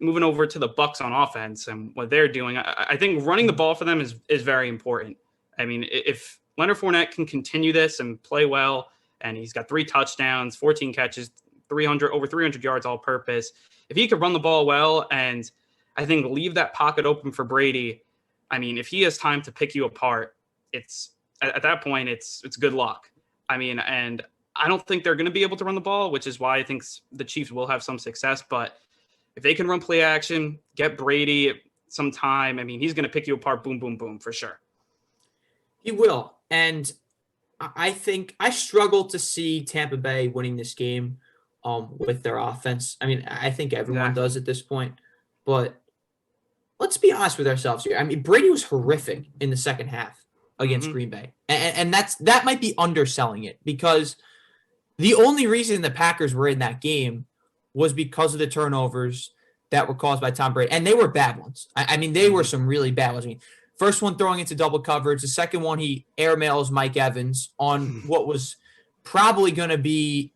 moving over to the Bucs on offense and what they're doing, I think running the ball for them is very important. I mean, if Leonard Fournette can continue this and play well, and he's got 3 touchdowns, 14 catches, over 300 yards all purpose. If he could run the ball well and I think leave that pocket open for Brady, I mean, if he has time to pick you apart, it's at that point, it's good luck. I mean, and I don't think they're going to be able to run the ball, which is why I think the Chiefs will have some success. But if they can run play action, get Brady some time, I mean, he's going to pick you apart, boom, boom, boom, for sure. He will. And I think I struggle to see Tampa Bay winning this game with their offense. I mean, I think everyone does at this point. But let's be honest with ourselves here. I mean, Brady was horrific in the second half against Green Bay. And that might be underselling it, because the only reason the Packers were in that game was because of the turnovers that were caused by Tom Brady. And they were bad ones. I mean, they were some really bad ones. I mean, first one throwing into double coverage. The second one, he airmails Mike Evans on what was probably going to be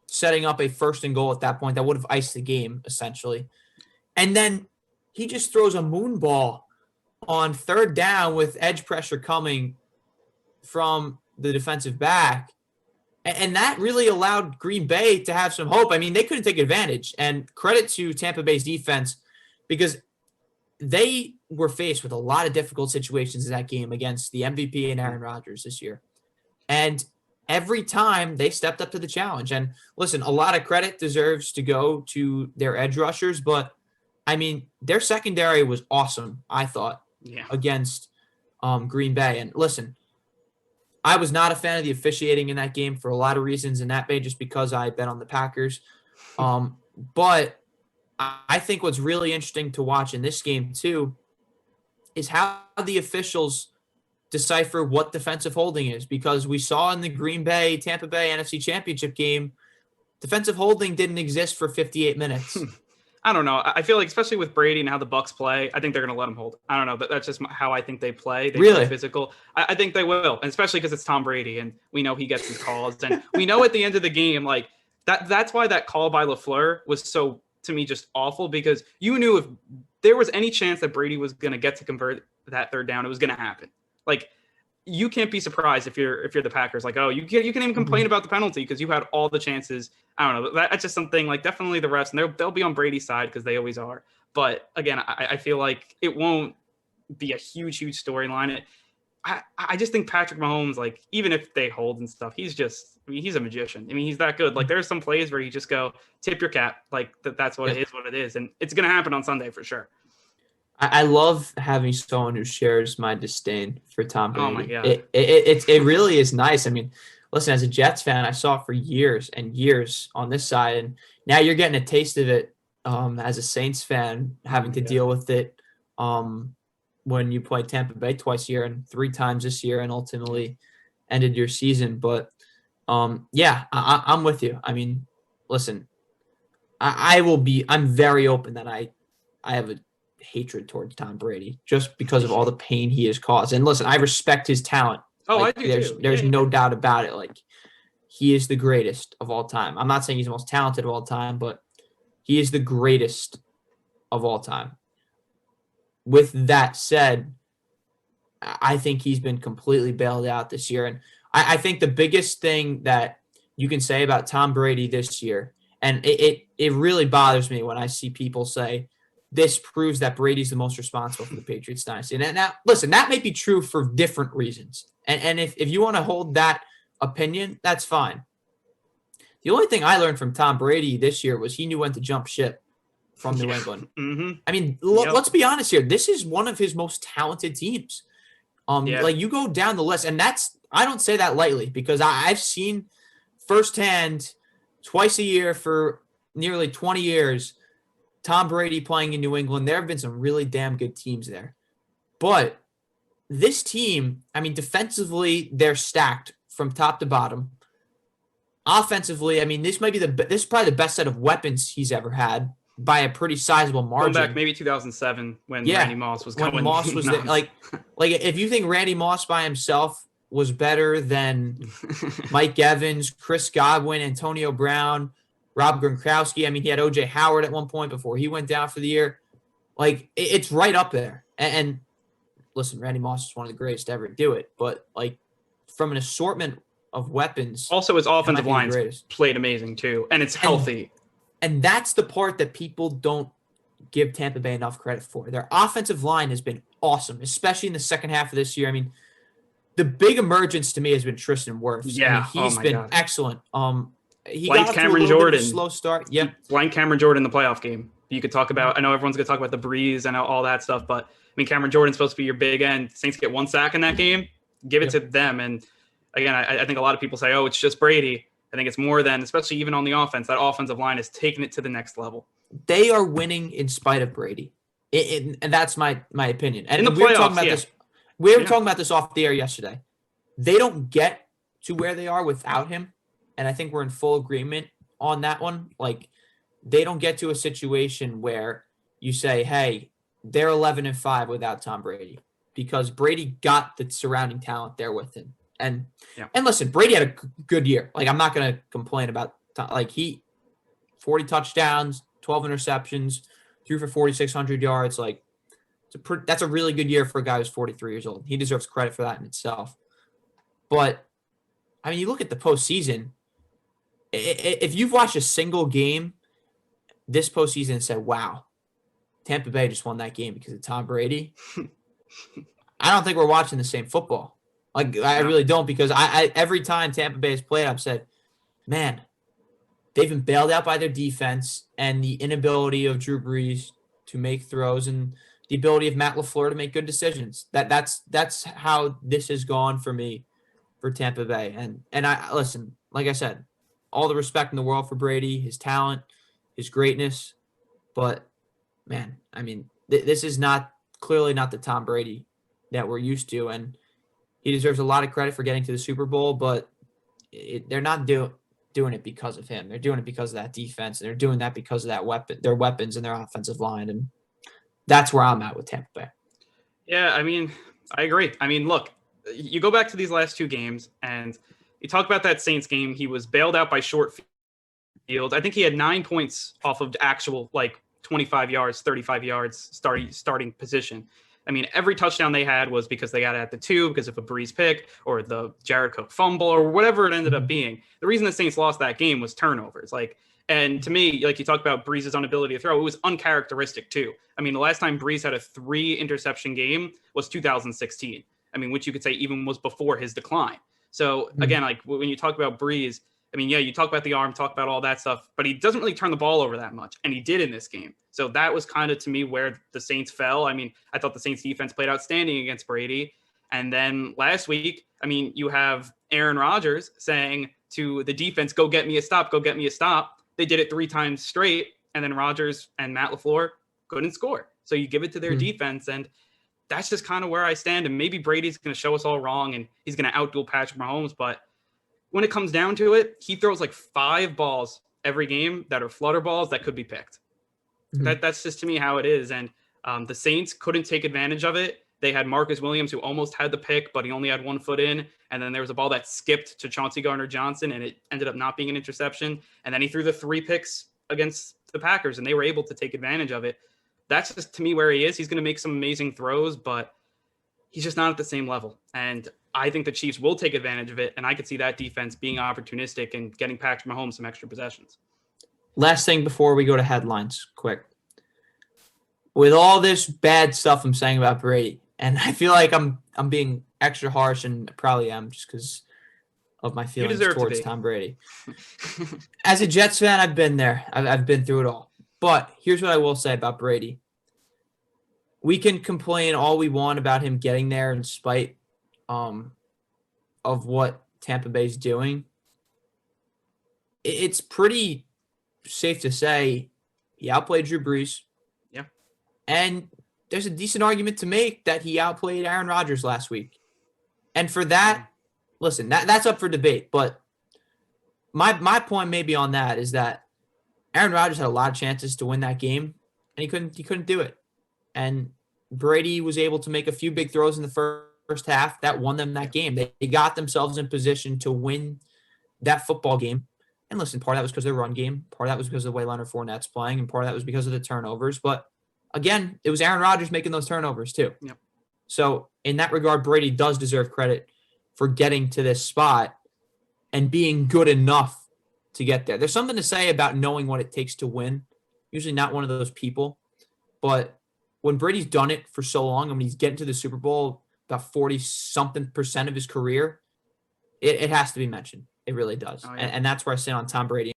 setting up a 1st and goal at that point. That would have iced the game, essentially. And then he just throws a moon ball on 3rd down with edge pressure coming from the defensive back. And that really allowed Green Bay to have some hope. I mean, they couldn't take advantage. And credit to Tampa Bay's defense, because they were faced with a lot of difficult situations in that game against the MVP and Aaron Rodgers this year. And every time they stepped up to the challenge. And listen, a lot of credit deserves to go to their edge rushers, but I mean, their secondary was awesome, I thought, against Green Bay. And listen, I was not a fan of the officiating in that game for a lot of reasons, and that may just because I bet on the Packers. But I think what's really interesting to watch in this game, too, is how the officials decipher what defensive holding is, because we saw in the Green Bay, Tampa Bay NFC Championship game, defensive holding didn't exist for 58 minutes. I don't know. I feel like, especially with Brady and how the Bucs play, I think they're going to let him hold. I don't know. That's just how I think they play. They play physical. I think they will, and especially because it's Tom Brady, and we know he gets his calls. And we know at the end of the game, like that's why that call by LaFleur was so, to me, just awful, because you knew if there was any chance that Brady was going to get to convert that 3rd down, it was going to happen. Like, you can't be surprised if you're the Packers. Like, oh, you can even complain about the penalty because you had all the chances. I don't know. That's just something, like, definitely the refs, and they'll be on Brady's side because they always are. But again, I feel like it won't be a huge storyline. I just think Patrick Mahomes, like, even if they hold and stuff, he's a magician. I mean, he's that good. Like, there's some plays where you just go, tip your cap. Like, that's what it is. And it's going to happen on Sunday for sure. I love having someone who shares my disdain for Tom Brady. Oh my God. It really is nice. I mean, listen, as a Jets fan, I saw it for years and years on this side, and now you're getting a taste of it as a Saints fan, having to deal with it when you play Tampa Bay twice a year and 3 times this year and ultimately ended your season. But I'm with you. I mean, listen, I'm very open that I have a hatred towards Tom Brady just because of all the pain he has caused. And listen, I respect his talent. Oh, like, I do too. There's no doubt about it. Like, he is the greatest of all time. I'm not saying he's the most talented of all time, but he is the greatest of all time. With that said, I think he's been completely bailed out this year. And I think the biggest thing that you can say about Tom Brady this year, and it really bothers me when I see people say, this proves that Brady's the most responsible for the Patriots dynasty. And now, listen, that may be true for different reasons. And if you want to hold that opinion, that's fine. The only thing I learned from Tom Brady this year was he knew when to jump ship from New England. I mean, let's be honest here. This is one of his most talented teams. Like, you go down the list, and I don't say that lightly, because I've seen firsthand twice a year for nearly 20 years Tom Brady playing in New England. There have been some really damn good teams there. But this team, I mean, defensively, they're stacked from top to bottom. Offensively, I mean, this is probably the best set of weapons he's ever had by a pretty sizable margin. Going back maybe 2007 when Randy Moss was going. When Moss was there, like if you think Randy Moss by himself was better than Mike Evans, Chris Godwin, Antonio Brown, Rob Gronkowski. I mean, he had O.J. Howard at one point before he went down for the year. Like, it's right up there. And listen, Randy Moss is one of the greatest to ever do it. But, like, from an assortment of weapons. Also, his offensive lines played amazing, too. And it's healthy. And that's the part that people don't give Tampa Bay enough credit for. Their offensive line has been awesome, especially in the second half of this year. I mean, the big emergence to me has been Tristan Wirfs. Yeah, I mean, he's been excellent. He Blanked got Cameron Jordan. A slow start. Yeah, blanked Cameron Jordan in the playoff game. You could talk about. I know everyone's going to talk about the Breeze and all that stuff, but I mean, Cameron Jordan's supposed to be your big end. Saints get 1 sack in that game. Give it to them. And again, I think a lot of people say, "Oh, it's just Brady." I think it's more than, especially even on the offense, that offensive line is taking it to the next level. They are winning in spite of Brady, and that's my opinion. And in the we were playoffs, talking about this. We were talking about this off the air yesterday. They don't get to where they are without him, and I think we're in full agreement on that one. Like, they don't get to a situation where you say, "Hey, they're 11-5 without Tom Brady," because Brady got the surrounding talent there with him. And listen, Brady had a good year. Like, I'm not going to complain about, like, 40 touchdowns, 12 interceptions, threw for 4,600 yards. Like, that's a really good year for a guy who's 43 years old. He deserves credit for that in itself. But, I mean, you look at the postseason. If you've watched a single game this postseason and said, wow, Tampa Bay just won that game because of Tom Brady, I don't think we're watching the same football. Like, I really don't, because I every time Tampa Bay has played, I've said, man, they've been bailed out by their defense and the inability of Drew Brees to make throws and the ability of Matt LaFleur to make good decisions. That's how this has gone for me for Tampa Bay. And I listen, like I said, all the respect in the world for Brady, his talent, his greatness. But, man, I mean, this is clearly not the Tom Brady that we're used to. And he deserves a lot of credit for getting to the Super Bowl, but they're not doing it because of him. They're doing it because of that defense, and they're doing that because of their weapons and their offensive line. And that's where I'm at with Tampa Bay. Yeah, I mean, I agree. I mean, look, you go back to these last 2 games, and you talk about that Saints game. He was bailed out by short fields. I think he had 9 points off of actual, like, 25 yards, 35 yards starting position. I mean, every touchdown they had was because they got at the 2 because of a Breeze pick or the Jared Cook fumble or whatever it ended up being. The reason the Saints lost that game was turnovers. And to me, like you talked about Breeze's inability to throw, it was uncharacteristic too. I mean, the last time Breeze had a 3 interception game was 2016. I mean, which you could say even was before his decline. So again, like when you talk about Breeze, I mean, yeah, you talk about the arm, talk about all that stuff, but he doesn't really turn the ball over that much. And he did in this game. So that was kind of, to me, where the Saints fell. I mean, I thought the Saints defense played outstanding against Brady. And then last week, I mean, you have Aaron Rodgers saying to the defense, go get me a stop, go get me a stop. They did it 3 times straight. And then Rodgers and Matt LaFleur couldn't score. So you give it to their defense. And that's just kind of where I stand. And maybe Brady's going to show us all wrong and he's going to outduel Patrick Mahomes. But when it comes down to it, he throws like 5 balls every game that are flutter balls that could be picked. That's just, to me, how it is. And the Saints couldn't take advantage of it. They had Marcus Williams, who almost had the pick, but he only had 1 foot in. And then there was a ball that skipped to Chauncey Gardner-Johnson, and it ended up not being an interception. And then he threw the 3 picks against the Packers, and they were able to take advantage of it. That's just, to me, where he is. He's going to make some amazing throws, but he's just not at the same level. And I think the Chiefs will take advantage of it, and I could see that defense being opportunistic and getting Patrick Mahomes some extra possessions. Last thing before we go to headlines, quick. With all this bad stuff I'm saying about Brady, and I feel like I'm being extra harsh, and probably am just because of my feelings towards Tom Brady. As a Jets fan, I've been there. I've been through it all. But here's what I will say about Brady. We can complain all we want about him getting there in spite of what Tampa Bay's doing. It's pretty safe to say he outplayed Drew Brees. Yeah. And there's a decent argument to make that he outplayed Aaron Rodgers last week. And for that, listen, that's up for debate. But my point maybe on that is that Aaron Rodgers had a lot of chances to win that game, and he couldn't do it. And Brady was able to make a few big throws in the first half that won them that game. They got themselves in position to win that football game. And listen, part of that was because of their run game. Part of that was because of the way Leonard Fournette's playing. And part of that was because of the turnovers. But again, it was Aaron Rodgers making those turnovers too. Yep. So in that regard, Brady does deserve credit for getting to this spot and being good enough to get there. There's something to say about knowing what it takes to win. Usually not one of those people. But when Brady's done it for so long, and when he's getting to the Super Bowl about 40-something% of his career, it has to be mentioned. It really does. Oh, yeah. And that's where I stand on Tom Brady.